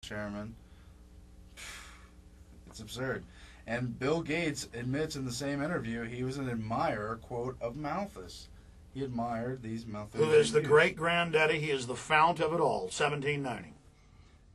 chairman. It's absurd. And Bill Gates admits in the same interview he was an admirer, quote, of Malthus. He admired these Malthusian Who is the views. great-granddaddy? He is the fount of it all, 1790.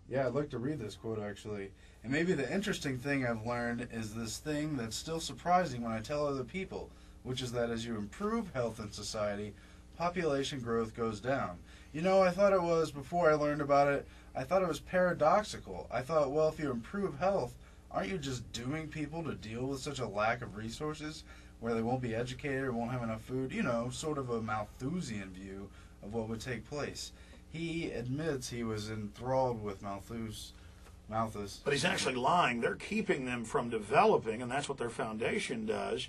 Yeah, I'd like to read this quote, actually. And maybe the interesting thing I've learned is this thing that's still surprising when I tell other people, which is that as you improve health in society, population growth goes down. You know, I thought it was, before I learned about it, I thought it was paradoxical. I thought, well, if you improve health, aren't you just dooming people to deal with such a lack of resources where they won't be educated or won't have enough food? You know, sort of a Malthusian view of what would take place. He admits he was enthralled with Malthus. But he's actually lying. They're keeping them from developing, and that's what their foundation does.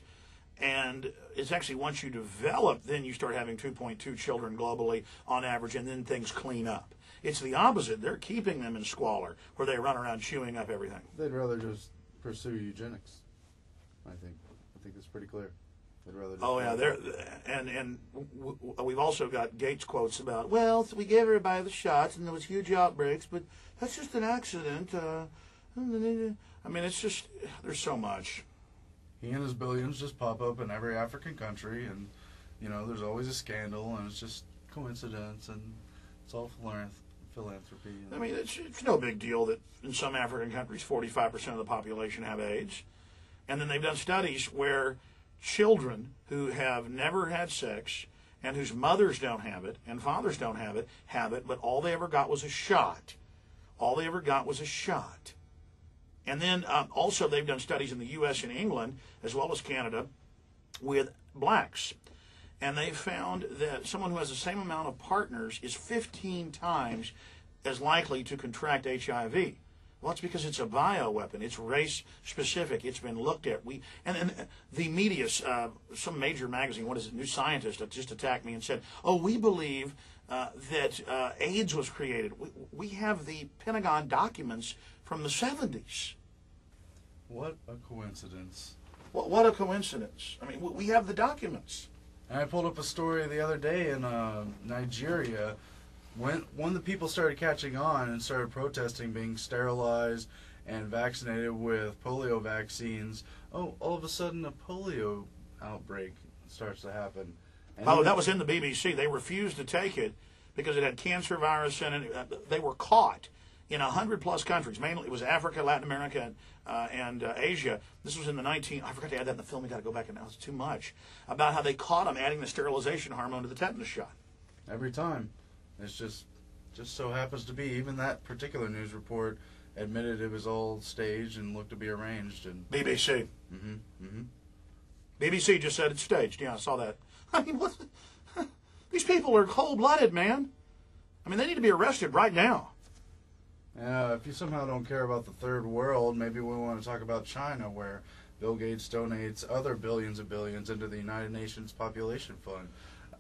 And it's actually once you develop, then you start having 2.2 children globally on average, and then things clean up. It's the opposite. They're keeping them in squalor, where they run around chewing up everything. They'd rather just pursue eugenics, I think. I think that's pretty clear. They'd rather just we've also got Gates quotes about, well, we gave everybody the shots, and there was huge outbreaks, but that's just an accident. I mean, it's just, there's so much. He and his billions just pop up in every African country, and, you know, there's always a scandal, and it's just coincidence, and it's all philanthropy. I mean, it's no big deal that in some African countries 45% of the population have AIDS. And then they've done studies where children who have never had sex and whose mothers don't have it and fathers don't have it, but all they ever got was a shot. All they ever got was a shot. And then also they've done studies in the U.S. and England, as well as Canada, with blacks. And they found that someone who has the same amount of partners is 15 times as likely to contract HIV. Well, it's because it's a bioweapon. It's race-specific. It's been looked at. And the media, some major magazine, what is it, New Scientist, just attacked me and said, oh, we believe that AIDS was created. We have the Pentagon documents from the 70s. What a coincidence. What a coincidence. I mean, we have the documents. And I pulled up a story the other day in Nigeria. When the people started catching on and started protesting being sterilized and vaccinated with polio vaccines, all of a sudden a polio outbreak starts to happen. And that was in the BBC. They refused to take it because it had cancer virus in it. They were caught in 100+ countries. Mainly it was Africa, Latin America, and Asia. This was in the I forgot to add that in the film. We got to go back, and now it's too much. About how they caught them adding the sterilization hormone to the tetanus shot. Every time. It's just so happens to be, even that particular news report admitted it was all staged and looked to be arranged. And BBC. BBC just said it's staged. Yeah, I saw that. I mean, these people are cold-blooded, man. I mean, they need to be arrested right now. If you somehow don't care about the third world, maybe we want to talk about China, where Bill Gates donates other billions of billions into the United Nations Population Fund,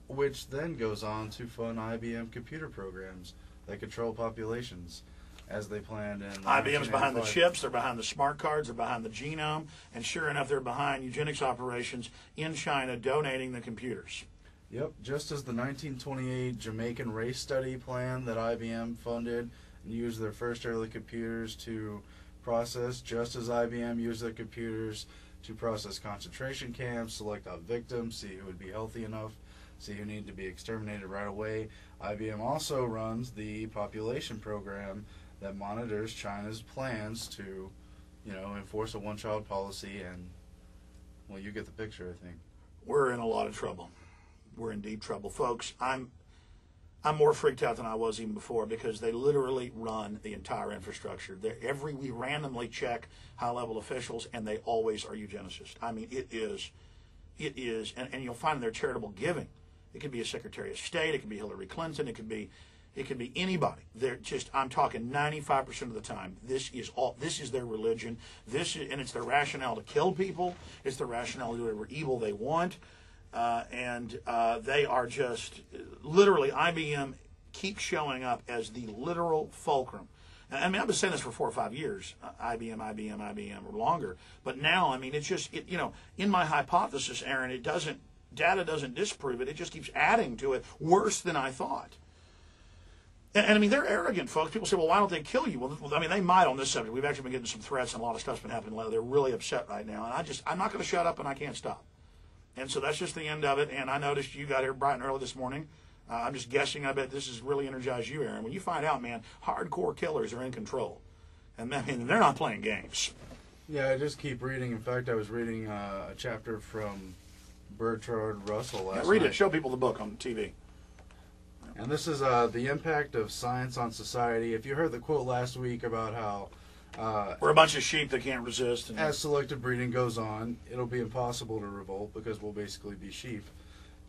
which then goes on to fund IBM computer programs that control populations as they planned in IBM's behind the chips, they're behind the smart cards, they're behind the genome, and sure enough, they're behind eugenics operations in China donating the computers. Yep, just as the 1928 Jamaican race study plan that IBM funded and used their first early computers to process, just as IBM used their computers to process concentration camps, select out victims, see who would be healthy enough, see who needed to be exterminated right away. IBM also runs the population program that monitors China's plans to, enforce a one-child policy, and, well, you get the picture, I think. We're in a lot of trouble. We're in deep trouble. Folks, I'm more freaked out than I was even before, because they literally run the entire infrastructure. We randomly check high-level officials, and they always are eugenicists. I mean, it is, and you'll find their charitable giving. It could be a Secretary of State. It could be Hillary Clinton. It could be anybody. I'm talking 95% of the time. This is their religion. And it's their rationale to kill people. It's their rationale to do whatever evil they want. And they are just literally, IBM keeps showing up as the literal fulcrum. I mean, I've been saying this for 4 or 5 years, IBM, or longer. But now, I mean, it's just, in my hypothesis, Aaron, data doesn't disprove it. It just keeps adding to it, worse than I thought. And I mean, they're arrogant, folks. People say, well, why don't they kill you? Well, I mean, they might on this subject. We've actually been getting some threats, and a lot of stuff's been happening lately. They're really upset right now. And I'm not going to shut up, and I can't stop. And so that's just the end of it. And I noticed you got here bright and early this morning. I'm just guessing. I bet this has really energized you, Aaron. When you find out, man, hardcore killers are in control. And I mean, they're not playing games. Yeah, I just keep reading. In fact, I was reading a chapter from Bertrand Russell last night. Read it. Show people the book on TV. And this is the impact of science on society. If you heard the quote last week about how we're a bunch of sheep that can't resist. And as selective breeding goes on, it'll be impossible to revolt because we'll basically be sheep.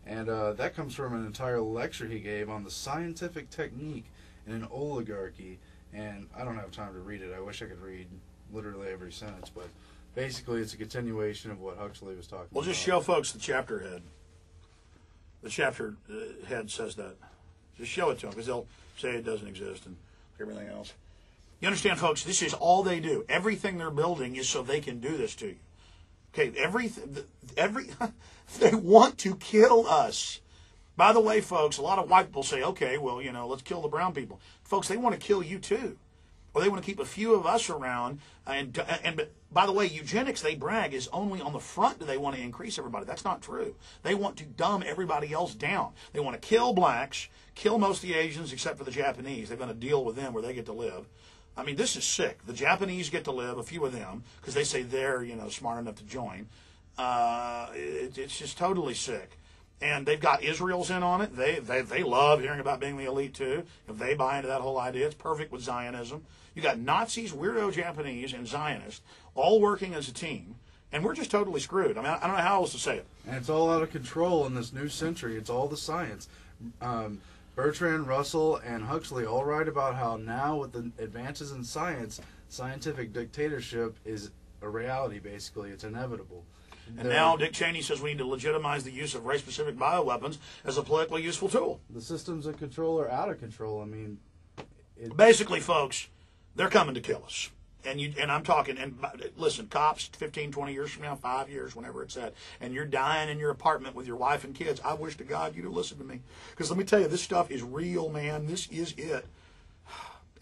And that comes from an entire lecture he gave on the scientific technique in an oligarchy. And I don't have time to read it. I wish I could read literally every sentence, but basically it's a continuation of what Huxley was talking about. We'll just show folks the chapter head. The chapter head says that. Just show it to them, because they'll say it doesn't exist and everything else. You understand, folks, this is all they do. Everything they're building is so they can do this to you. Okay, they want to kill us. By the way, folks, a lot of white people say, okay, well, let's kill the brown people. Folks, they want to kill you too. Or they want to keep a few of us around. And by the way, eugenics, they brag, is only on the front do they want to increase everybody. That's not true. They want to dumb everybody else down. They want to kill blacks, kill most of the Asians except for the Japanese. They're going to deal with them where they get to live. I mean, this is sick. The Japanese get to live, a few of them, because they say they're, smart enough to join. It's just totally sick. And they've got Israel's in on it. They love hearing about being the elite, too. If they buy into that whole idea, it's perfect with Zionism. You got Nazis, weirdo Japanese, and Zionists all working as a team. And we're just totally screwed. I mean, I don't know how else to say it. And it's all out of control in this new century. It's all the science. Bertrand Russell and Huxley all write about how now with the advances in science, scientific dictatorship is a reality, basically. It's inevitable. And now Dick Cheney says we need to legitimize the use of race-specific bioweapons as a politically useful tool. The systems of control are out of control. I mean, basically, folks, they're coming to kill us. And I'm talking, and listen, cops 15, 20 years from now, 5 years, whenever it's at, and you're dying in your apartment with your wife and kids, I wish to God you'd have listened to me. Because let me tell you, this stuff is real, man. This is it.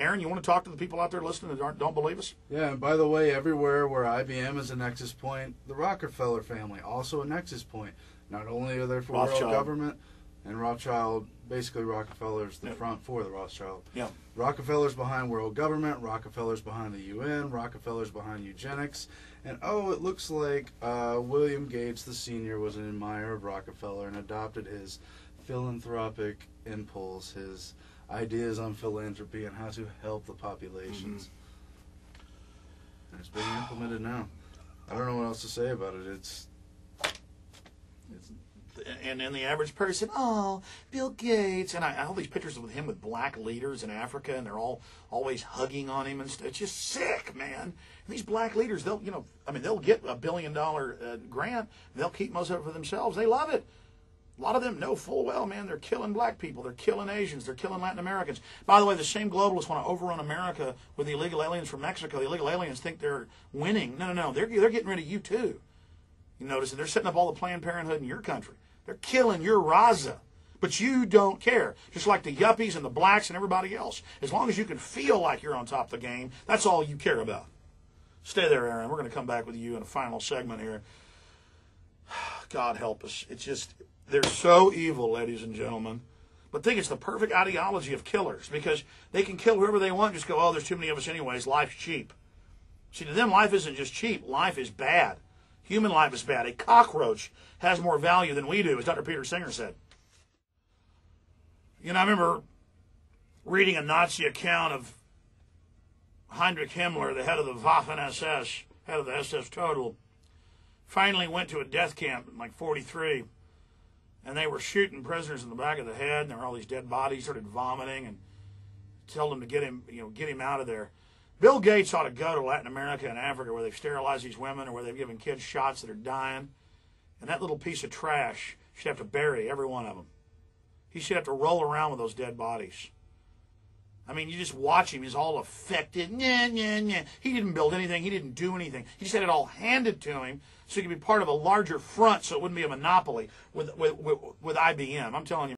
Aaron, you want to talk to the people out there listening that don't believe us? Yeah, and by the way, everywhere where IBM is a nexus point, the Rockefeller family, also a nexus point. Not only are they for world government, and Rothschild, basically Rockefeller's the front for the Rothschild. Yeah. Rockefeller's behind world government, Rockefeller's behind the UN, Rockefeller's behind eugenics, and it looks like William Gates, the senior, was an admirer of Rockefeller and adopted his philanthropic impulse, his ideas on philanthropy and how to help the populations. And it's being implemented now. I don't know what else to say about it. It's and the average person, oh, Bill Gates, and I all these pictures with him with black leaders in Africa, and they're all always hugging on him and stuff. It's just sick, man. And these black leaders, they'll get $1 billion grant, and they'll keep most of it for themselves. They love it. A lot of them know full well, man, they're killing black people, they're killing Asians, they're killing Latin Americans. By the way, the same globalists want to overrun America with the illegal aliens from Mexico. The illegal aliens think they're winning. No, they're getting rid of you too. You notice that they're setting up all the Planned Parenthood in your country. They're killing your Raza. But you don't care. Just like the yuppies and the blacks and everybody else. As long as you can feel like you're on top of the game, that's all you care about. Stay there, Aaron. We're going to come back with you in a final segment here. God help us. It's just, they're so evil, ladies and gentlemen. But think it's the perfect ideology of killers, because they can kill whoever they want. Just go, oh, there's too many of us anyways. Life's cheap. See, to them, life isn't just cheap. Life is bad. Human life is bad. A cockroach has more value than we do, as Dr. Peter Singer said. I remember reading a Nazi account of Heinrich Himmler, the head of the Waffen-SS, head of the SS Total, finally went to a death camp in like 43, and they were shooting prisoners in the back of the head, and there were all these dead bodies, started vomiting, and told them to get him out of there. Bill Gates ought to go to Latin America and Africa where they've sterilized these women or where they've given kids shots that are dying. And that little piece of trash should have to bury every one of them. He should have to roll around with those dead bodies. I mean, you just watch him. He's all affected. He didn't build anything. He didn't do anything. He just had it all handed to him so he could be part of a larger front so it wouldn't be a monopoly with IBM. I'm telling you.